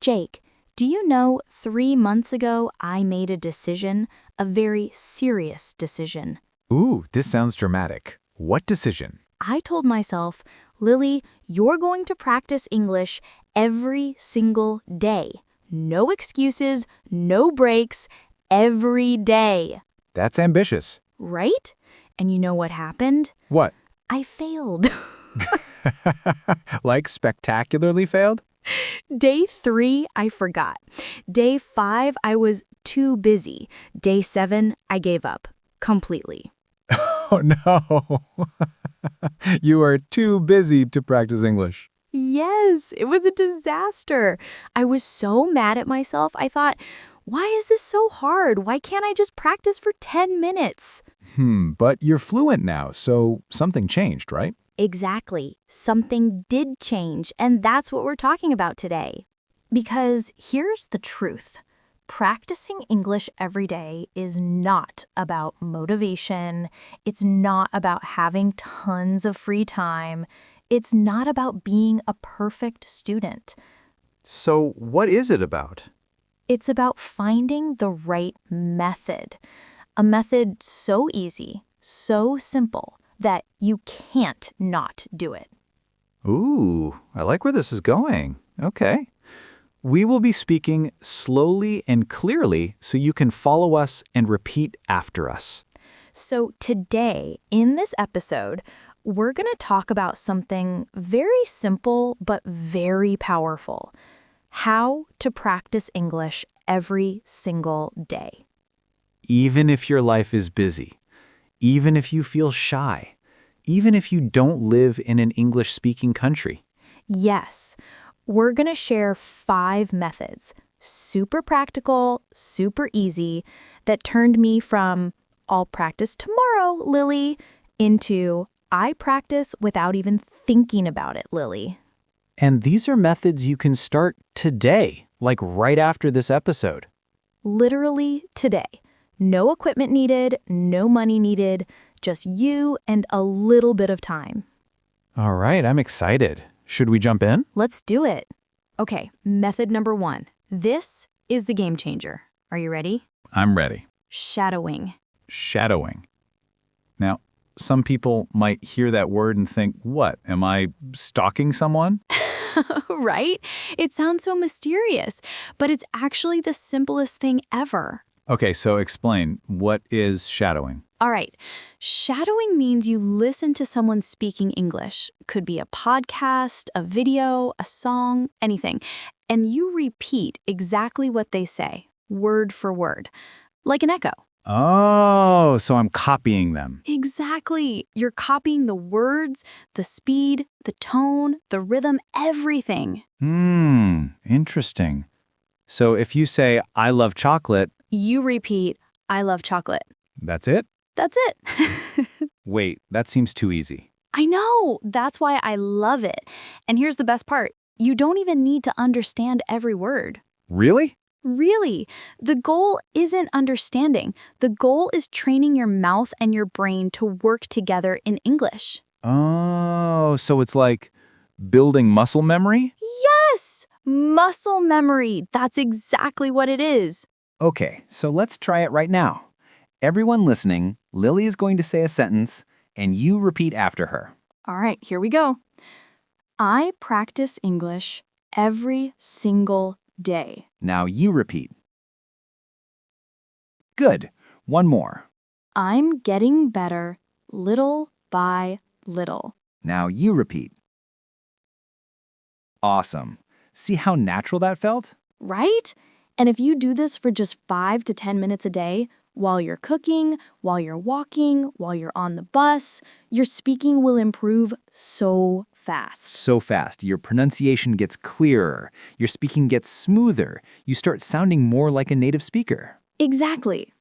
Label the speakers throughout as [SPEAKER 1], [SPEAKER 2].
[SPEAKER 1] Jake, do you know 3 months ago I made a decision, a very serious decision?
[SPEAKER 2] Ooh, this sounds dramatic. What decision?
[SPEAKER 1] I told myself, Lily, you're going to practice English every single day. No excuses, no breaks, every day.
[SPEAKER 2] That's ambitious.
[SPEAKER 1] Right? And you know what happened?
[SPEAKER 2] What?
[SPEAKER 1] I failed.
[SPEAKER 2] Like spectacularly failed?
[SPEAKER 1] Day 3, I forgot. Day 5, I was too busy. Day 7, I gave up. Completely.
[SPEAKER 2] Oh no. You are too busy to practice English.
[SPEAKER 1] Yes, it was a disaster. I was so mad at myself. I thought, why is this so hard? Why can't I just practice for 10 minutes?
[SPEAKER 2] But you're fluent now, so something changed, right?
[SPEAKER 1] Exactly. Something did change, and that's what we're talking about today. Because here's the truth. Practicing English every day is not about motivation. It's not about having tons of free time. It's not about being a perfect student.
[SPEAKER 3] So what is it about?
[SPEAKER 1] It's about finding the right method. A method so easy, so simple, that you can't not do it.
[SPEAKER 3] Ooh, I like where this is going. Okay. We will be speaking slowly and clearly so you can follow us and repeat after us.
[SPEAKER 1] So today, in this episode, we're going to talk about something very simple but very powerful. How to practice English every single day.
[SPEAKER 3] Even if your life is busy, even if you feel shy, even if you don't live in an English-speaking country.
[SPEAKER 1] Yes, we're going to share 5 methods, super practical, super easy, that turned me from, I'll practice tomorrow, Lily, into, I practice without even thinking about it, Lily.
[SPEAKER 3] And these are methods you can start today, like right after this episode.
[SPEAKER 1] Literally today. No equipment needed, no money needed, just you and a little bit of time.
[SPEAKER 3] All right, I'm excited. Should we jump in?
[SPEAKER 1] Let's do it. Okay, method number 1. This is the game changer. Are you ready?
[SPEAKER 2] I'm ready.
[SPEAKER 1] Shadowing.
[SPEAKER 2] Shadowing. Now, some people might hear that word and think, what, am I stalking someone?
[SPEAKER 1] Right? It sounds so mysterious, but it's actually the simplest thing ever.
[SPEAKER 2] Okay, so explain, what is shadowing?
[SPEAKER 1] All right. Shadowing means you listen to someone speaking English. Could be a podcast, a video, a song, anything. And you repeat exactly what they say, word for word, like an echo.
[SPEAKER 2] Oh, so I'm copying them.
[SPEAKER 1] Exactly. You're copying the words, the speed, the tone, the rhythm, everything.
[SPEAKER 2] Interesting. So if you say, I love chocolate,
[SPEAKER 1] You repeat, I love chocolate.
[SPEAKER 2] that's it?
[SPEAKER 1] That's it.
[SPEAKER 2] Wait, that seems too easy.
[SPEAKER 1] I know. That's why I love it. And here's the best part. You don't even need to understand every word.
[SPEAKER 2] Really?
[SPEAKER 1] Really, the goal isn't understanding. The goal is training your mouth and your brain to work together in English.
[SPEAKER 2] Oh, so it's like building muscle memory?
[SPEAKER 1] Yes! Muscle memory. That's exactly what it is.
[SPEAKER 4] Okay, so let's try it right now. Everyone listening, Lily is going to say a sentence, and you repeat after her.
[SPEAKER 1] All right, here we go. I practice English every single day.
[SPEAKER 4] Now you repeat. Good. One more.
[SPEAKER 1] I'm getting better little by little.
[SPEAKER 4] Now you repeat. Awesome. See how natural that felt?
[SPEAKER 1] Right? And if you do this for just 5 to 10 minutes a day, while you're cooking, while you're walking, while you're on the bus, your speaking will improve so fast.
[SPEAKER 4] So fast. Your pronunciation gets clearer. Your speaking gets smoother. You start sounding more like a native speaker.
[SPEAKER 1] Exactly.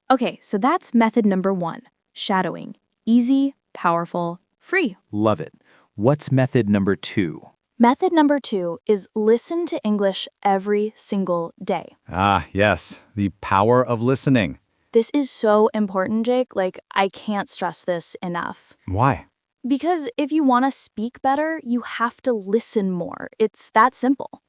[SPEAKER 1] Okay, so that's method number 1, shadowing. Easy, powerful, free.
[SPEAKER 4] Love it. What's method number 2?
[SPEAKER 1] Method number 2 is listen to English every single day.
[SPEAKER 2] Ah, yes, the power of listening.
[SPEAKER 1] This is so important, Jake. I can't stress this enough.
[SPEAKER 2] Why?
[SPEAKER 1] Because if you want to speak better, you have to listen more. It's that simple.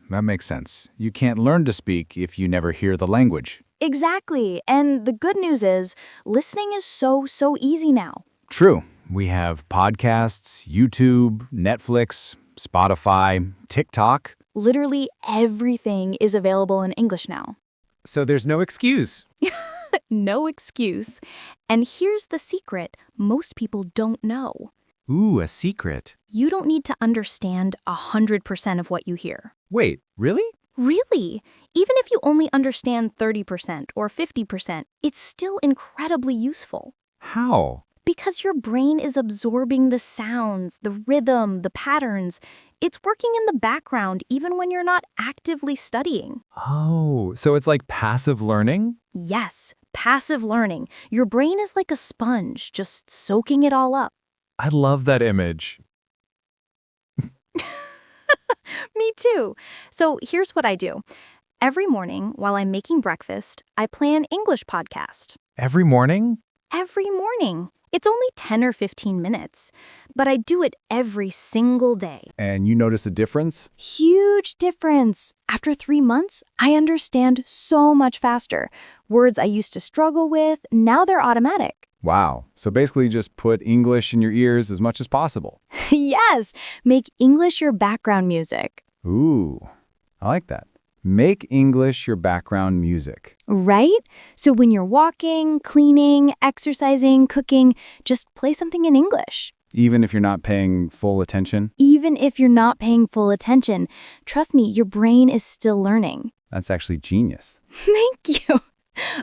[SPEAKER 2] That makes sense. You can't learn to speak if you never hear the language.
[SPEAKER 1] Exactly. And the good news is, listening is so easy now.
[SPEAKER 2] True. We have podcasts, YouTube, Netflix, Spotify, TikTok.
[SPEAKER 1] Literally everything is available in English now.
[SPEAKER 3] So there's no excuse.
[SPEAKER 1] No excuse. And here's the secret most people don't know.
[SPEAKER 3] Ooh, a secret.
[SPEAKER 1] You don't need to understand 100% of what you hear.
[SPEAKER 3] Wait, really?
[SPEAKER 1] Really? Even if you only understand 30% or 50%, it's still incredibly useful.
[SPEAKER 3] How?
[SPEAKER 1] Because your brain is absorbing the sounds, the rhythm, the patterns. It's working in the background even when you're not actively studying.
[SPEAKER 3] Oh, so it's like passive learning?
[SPEAKER 1] Yes, passive learning. Your brain is like a sponge, just soaking it all up.
[SPEAKER 3] I love that image.
[SPEAKER 1] Me too. So here's what I do. Every morning while I'm making breakfast, I play an English podcast.
[SPEAKER 3] Every morning?
[SPEAKER 1] Every morning. It's only 10 or 15 minutes, but I do it every single day.
[SPEAKER 2] And you notice a difference?
[SPEAKER 1] Huge difference. After 3 months, I understand so much faster. Words I used to struggle with, now they're automatic.
[SPEAKER 2] Wow. So basically just put English in your ears as much as possible.
[SPEAKER 1] Yes, make English your background music.
[SPEAKER 2] Ooh, I like that. Make English your background music.
[SPEAKER 1] Right? So when you're walking, cleaning, exercising, cooking, just play something in English.
[SPEAKER 2] Even if you're not paying full attention?
[SPEAKER 1] Even if you're not paying full attention, trust me, your brain is still learning.
[SPEAKER 2] That's actually genius.
[SPEAKER 1] Thank you.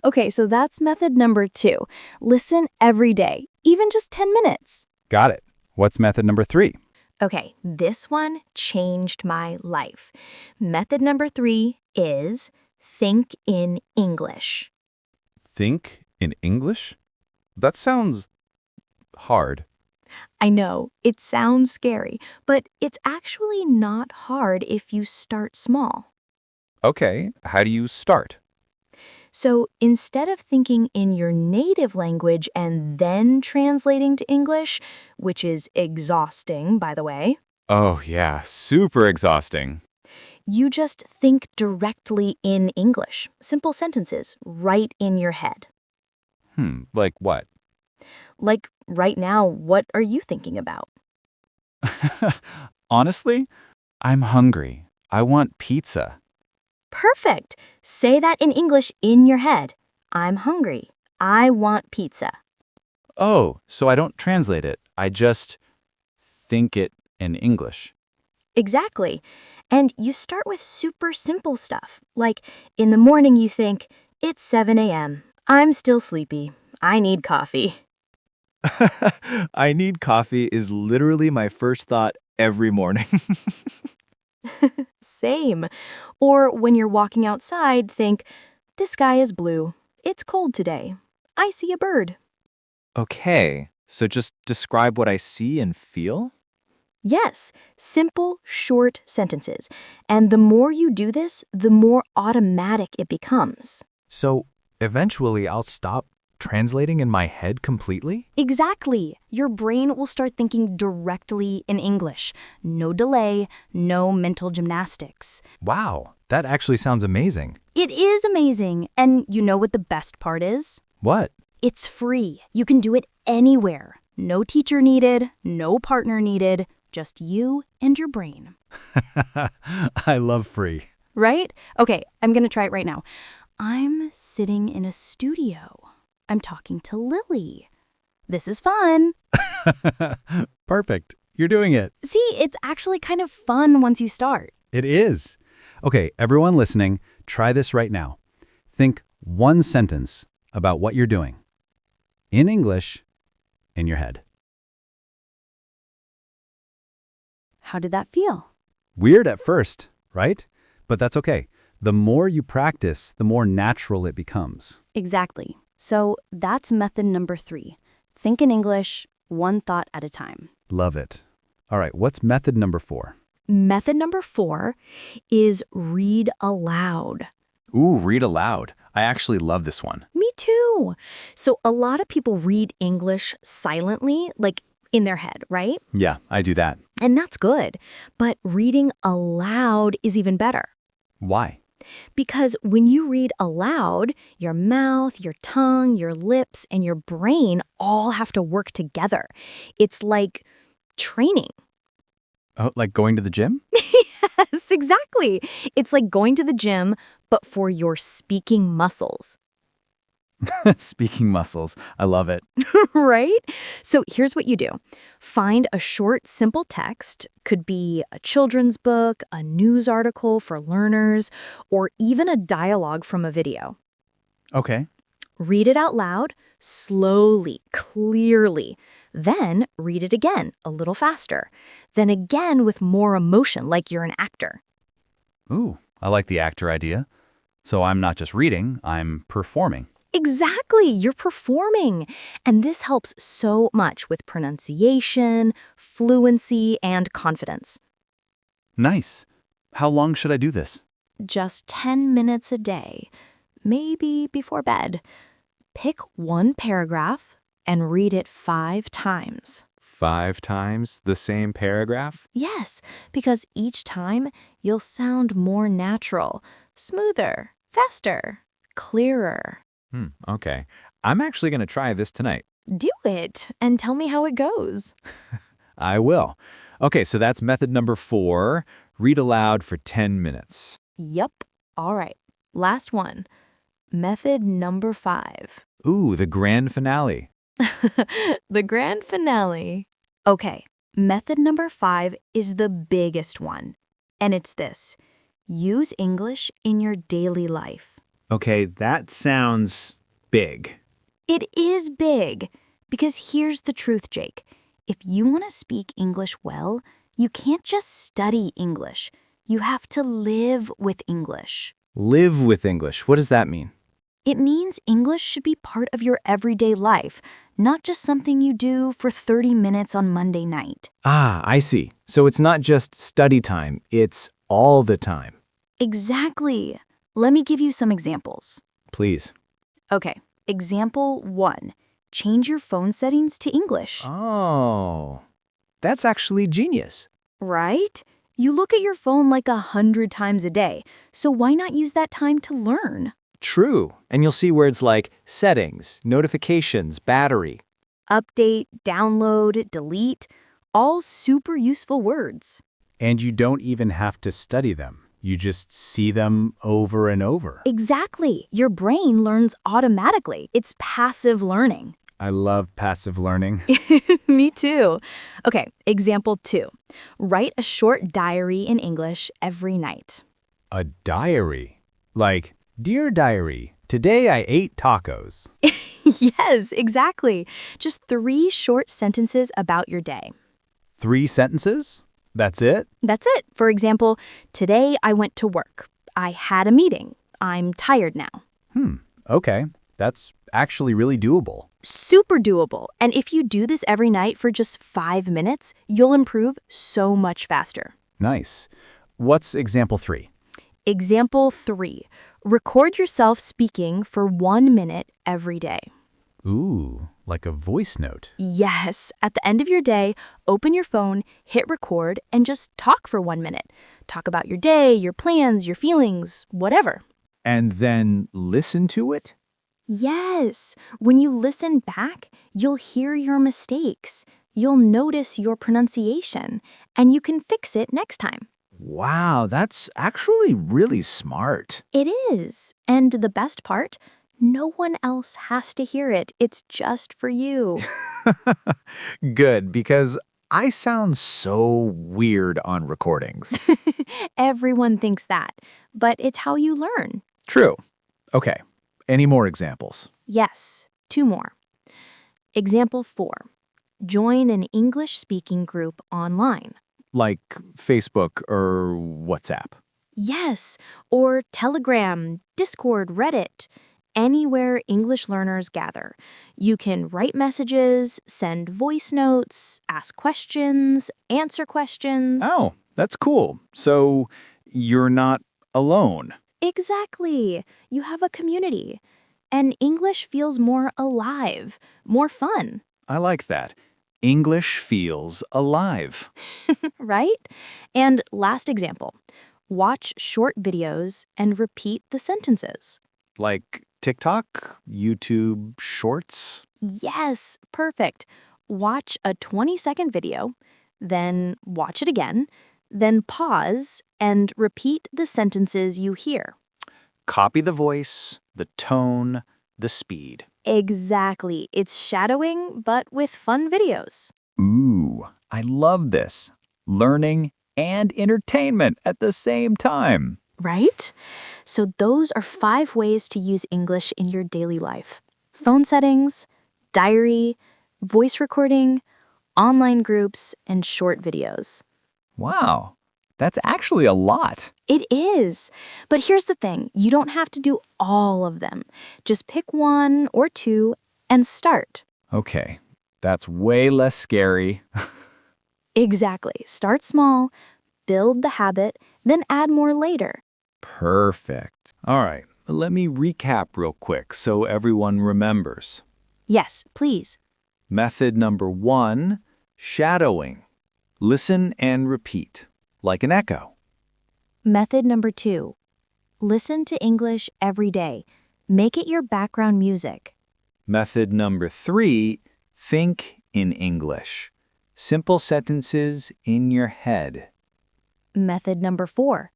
[SPEAKER 1] Okay, so that's method number 2. Listen every day, even just 10 minutes.
[SPEAKER 2] Got it. What's method number 3?
[SPEAKER 1] Okay, this one changed my life. Method number 3 is think in English.
[SPEAKER 5] Think in English? That sounds hard.
[SPEAKER 1] I know, it sounds scary, but it's actually not hard if you start small.
[SPEAKER 5] Okay, how do you start?
[SPEAKER 1] So instead of thinking in your native language and then translating to English, which is exhausting, by the way,
[SPEAKER 5] Oh, yeah, super exhausting.
[SPEAKER 1] you just think directly in English. Simple sentences right in your head.
[SPEAKER 5] Like what?
[SPEAKER 1] Like right now, what are you thinking about?
[SPEAKER 2] Honestly, I'm hungry. I want pizza.
[SPEAKER 1] Perfect. Say that in English in your head. I'm hungry. I want pizza.
[SPEAKER 2] Oh, so I don't translate it. I just think it in English.
[SPEAKER 1] Exactly. And you start with super simple stuff. Like in the morning you think, it's 7 a.m. I'm still sleepy. I need coffee.
[SPEAKER 3] I need coffee is literally my first thought every morning.
[SPEAKER 1] Same. Or when you're walking outside, think, the sky is blue. It's cold today. I see a bird.
[SPEAKER 3] Okay, so just describe what I see and feel?
[SPEAKER 1] Yes, simple, short sentences. And the more you do this, the more automatic it becomes.
[SPEAKER 3] So eventually I'll stop translating in my head completely?
[SPEAKER 1] Exactly. Your brain will start thinking directly in English. No delay, no mental gymnastics.
[SPEAKER 3] Wow, that actually sounds amazing.
[SPEAKER 1] It is amazing. And you know what the best part is?
[SPEAKER 3] What?
[SPEAKER 1] It's free. You can do it anywhere. No teacher needed, no partner needed, just you and your brain.
[SPEAKER 3] I love free.
[SPEAKER 1] Right? Okay, I'm going to try it right now. I'm sitting in a studio. I'm talking to Lily. This is fun.
[SPEAKER 3] Perfect. You're doing it.
[SPEAKER 1] See, it's actually kind of fun once you start.
[SPEAKER 2] It is. Okay, everyone listening, try this right now. Think one sentence about what you're doing. In English, in your head.
[SPEAKER 1] How did that feel?
[SPEAKER 2] Weird at first, right? But that's okay. The more you practice, the more natural it becomes.
[SPEAKER 1] Exactly. So that's method number 3. Think in English, one thought at a time.
[SPEAKER 2] Love it. All right, what's method number 4?
[SPEAKER 1] Method number 4 is read aloud.
[SPEAKER 5] Ooh, read aloud. I actually love this one.
[SPEAKER 1] Me too. So a lot of people read English silently, like in their head, right?
[SPEAKER 2] Yeah, I do that.
[SPEAKER 1] And that's good. But reading aloud is even better.
[SPEAKER 2] Why?
[SPEAKER 1] Because when you read aloud, your mouth, your tongue, your lips, and your brain all have to work together. It's like training.
[SPEAKER 2] Oh, like going to the gym?
[SPEAKER 1] Yes, exactly. It's like going to the gym, but for your speaking muscles.
[SPEAKER 2] Speaking muscles. I love it.
[SPEAKER 1] Right? So here's what you do. Find a short, simple text, could be a children's book, a news article for learners, or even a dialogue from a video.
[SPEAKER 2] Okay.
[SPEAKER 1] Read it out loud, slowly, clearly. Then read it again, a little faster. Then again with more emotion, like you're an actor.
[SPEAKER 2] Ooh, I like the actor idea. So I'm not just reading, I'm performing.
[SPEAKER 1] Exactly, you're performing. And this helps so much with pronunciation, fluency, and confidence.
[SPEAKER 2] Nice. How long should I do this?
[SPEAKER 1] Just 10 minutes a day, maybe before bed. Pick one paragraph and read it 5 times.
[SPEAKER 5] 5 times the same paragraph?
[SPEAKER 1] Yes, because each time you'll sound more natural, smoother, faster, clearer.
[SPEAKER 5] Okay. I'm actually going to try this tonight.
[SPEAKER 1] Do it and tell me how it goes.
[SPEAKER 5] I will. Okay, so that's method number 4. Read aloud for 10 minutes.
[SPEAKER 1] Yup. All right. Last one. Method number 5.
[SPEAKER 5] Ooh, the grand finale.
[SPEAKER 1] The grand finale. Okay, method number 5 is the biggest one. And it's this. Use English in your daily life.
[SPEAKER 3] Okay, that sounds big.
[SPEAKER 1] It is big. Because here's the truth, Jake. If you want to speak English well, you can't just study English. You have to live with English.
[SPEAKER 3] Live with English. What does that mean?
[SPEAKER 1] It means English should be part of your everyday life, not just something you do for 30 minutes on Monday night.
[SPEAKER 3] Ah, I see. So it's not just study time, it's all the time.
[SPEAKER 1] Exactly. Let me give you some examples.
[SPEAKER 3] Please.
[SPEAKER 1] Okay, example 1. Change your phone settings to English.
[SPEAKER 3] Oh, that's actually genius.
[SPEAKER 1] Right? You look at your phone like 100 times a day, so why not use that time to learn?
[SPEAKER 3] True. And you'll see words like settings, notifications, battery.
[SPEAKER 1] Update, download, delete, all super useful words.
[SPEAKER 2] And you don't even have to study them. You just see them over and over.
[SPEAKER 1] Exactly. Your brain learns automatically. It's passive learning.
[SPEAKER 2] I love passive learning.
[SPEAKER 1] Me too. Okay, example 2. Write a short diary in English every night.
[SPEAKER 2] A diary. Like, Dear Diary, today I ate tacos.
[SPEAKER 1] Yes, exactly. Just 3 short sentences about your day.
[SPEAKER 2] 3 sentences? That's it?
[SPEAKER 1] That's it. For example, today I went to work. I had a meeting. I'm tired now.
[SPEAKER 2] Okay. That's actually really doable.
[SPEAKER 1] Super doable. And if you do this every night for just 5 minutes, you'll improve so much faster.
[SPEAKER 2] Nice. What's example 3?
[SPEAKER 1] Example 3. Record yourself speaking for 1 minute every day.
[SPEAKER 2] Ooh, like a voice note.
[SPEAKER 1] Yes. At the end of your day, open your phone, hit record, and just talk for 1 minute. Talk about your day, your plans, your feelings, whatever.
[SPEAKER 3] And then listen to it?
[SPEAKER 1] Yes. When you listen back, you'll hear your mistakes. You'll notice your pronunciation, and you can fix it next time.
[SPEAKER 3] Wow, that's actually really smart.
[SPEAKER 1] It is. And the best part, no one else has to hear it. It's just for you.
[SPEAKER 3] Good, because I sound so weird on recordings.
[SPEAKER 1] Everyone thinks that, but it's how you learn.
[SPEAKER 3] True. Okay, any more examples?
[SPEAKER 1] Yes, 2 more. Example 4. Join an English-speaking group online.
[SPEAKER 3] Like Facebook or WhatsApp.
[SPEAKER 1] Yes, or Telegram, Discord, Reddit, anywhere English learners gather. You can write messages, send voice notes, ask questions, answer questions.
[SPEAKER 3] Oh, that's cool. So you're not alone.
[SPEAKER 1] Exactly. You have a community. And English feels more alive, more fun.
[SPEAKER 3] I like that. English feels alive.
[SPEAKER 1] Right? And last example. Watch short videos and repeat the sentences.
[SPEAKER 3] Like TikTok, YouTube Shorts.
[SPEAKER 1] Yes, perfect. Watch a 20-second video, then watch it again, then pause and repeat the sentences you hear.
[SPEAKER 3] Copy the voice, the tone, the speed.
[SPEAKER 1] Exactly. It's shadowing, but with fun videos.
[SPEAKER 5] Ooh, I love this. Learning and entertainment at the same time.
[SPEAKER 1] Right? So those are 5 ways to use English in your daily life. Phone settings, diary, voice recording, online groups, and short videos.
[SPEAKER 5] Wow, that's actually a lot.
[SPEAKER 1] It is. But here's the thing. You don't have to do all of them. Just pick 1 or 2 and start.
[SPEAKER 5] Okay, that's way less scary.
[SPEAKER 1] Exactly. Start small, build the habit, then add more later.
[SPEAKER 5] Perfect.
[SPEAKER 3] All right, let me recap real quick so everyone remembers.
[SPEAKER 1] Yes, please.
[SPEAKER 3] Method number 1, shadowing. Listen and repeat, like an echo.
[SPEAKER 1] Method number 2. Listen to English every day. Make it your background music.
[SPEAKER 3] Method number 3, think in English. Simple sentences in your head.
[SPEAKER 1] Method number 4.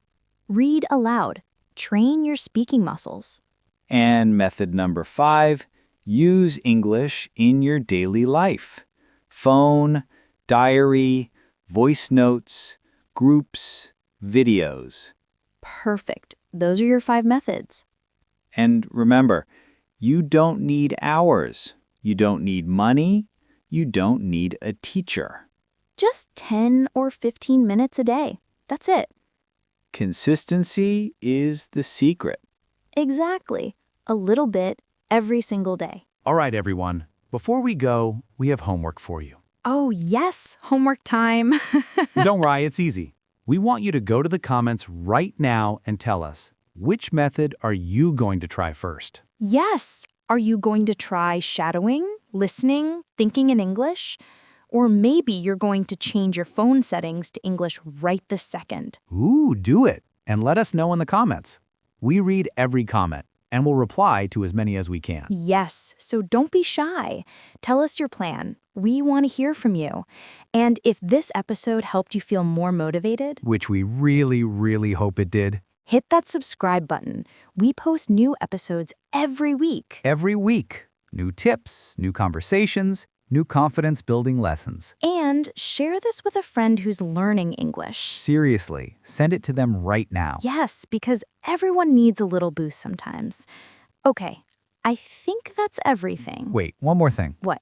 [SPEAKER 1] Read aloud. Train your speaking muscles.
[SPEAKER 3] And method number 5, use English in your daily life. Phone, diary, voice notes, groups, videos.
[SPEAKER 1] Perfect. Those are your 5 methods.
[SPEAKER 3] And remember, you don't need hours. You don't need money. You don't need a teacher.
[SPEAKER 1] Just 10 or 15 minutes a day. That's it.
[SPEAKER 3] Consistency is the secret.
[SPEAKER 1] Exactly. A little bit every single day.
[SPEAKER 2] All right, everyone. Before we go, we have homework for you.
[SPEAKER 1] Oh, yes. Homework time.
[SPEAKER 2] Don't worry, it's easy. We want you to go to the comments right now and tell us, which method are you going to try first?
[SPEAKER 1] Yes. Are you going to try shadowing, listening, thinking in English? Or maybe you're going to change your phone settings to English right this second.
[SPEAKER 2] Ooh, do it. And let us know in the comments. We read every comment and will reply to as many as we can.
[SPEAKER 1] Yes, so don't be shy. Tell us your plan. We want to hear from you. And if this episode helped you feel more motivated,
[SPEAKER 2] Which we really, really hope it did.
[SPEAKER 1] hit that subscribe button. We post new episodes every week.
[SPEAKER 2] Every week, new tips, new conversations, new confidence-building lessons.
[SPEAKER 1] And share this with a friend who's learning English.
[SPEAKER 2] Seriously, send it to them right now.
[SPEAKER 1] Yes, because everyone needs a little boost sometimes. Okay, I think that's everything.
[SPEAKER 2] Wait, one more thing.
[SPEAKER 1] What?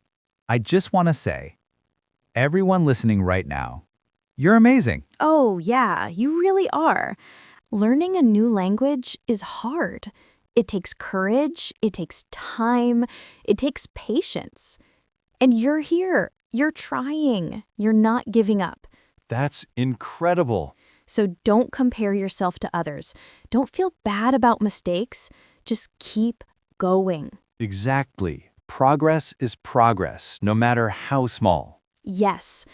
[SPEAKER 2] I just want to say, everyone listening right now, you're amazing.
[SPEAKER 1] Oh, yeah, you really are. Learning a new language is hard. It takes courage, it takes time, it takes patience. And you're here. You're trying. You're not giving up.
[SPEAKER 6] That's incredible.
[SPEAKER 1] So don't compare yourself to others. Don't feel bad about mistakes. Just keep going.
[SPEAKER 6] Exactly. Progress is progress, no matter how small.
[SPEAKER 1] Yes.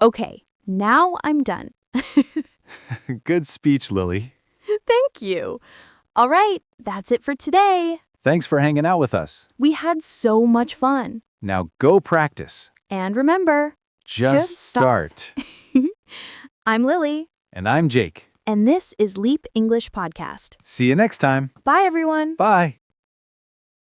[SPEAKER 1] Okay, now I'm done.
[SPEAKER 6] Good speech, Lily.
[SPEAKER 1] Thank you. All right, that's it for today.
[SPEAKER 6] Thanks for hanging out with us.
[SPEAKER 1] We had so much fun.
[SPEAKER 6] Now go practice.
[SPEAKER 1] And remember,
[SPEAKER 6] Just start.
[SPEAKER 1] I'm Lily,
[SPEAKER 6] And I'm Jake.
[SPEAKER 1] and this is Leap English Podcast.
[SPEAKER 6] See you next time.
[SPEAKER 1] Bye, everyone.
[SPEAKER 6] Bye.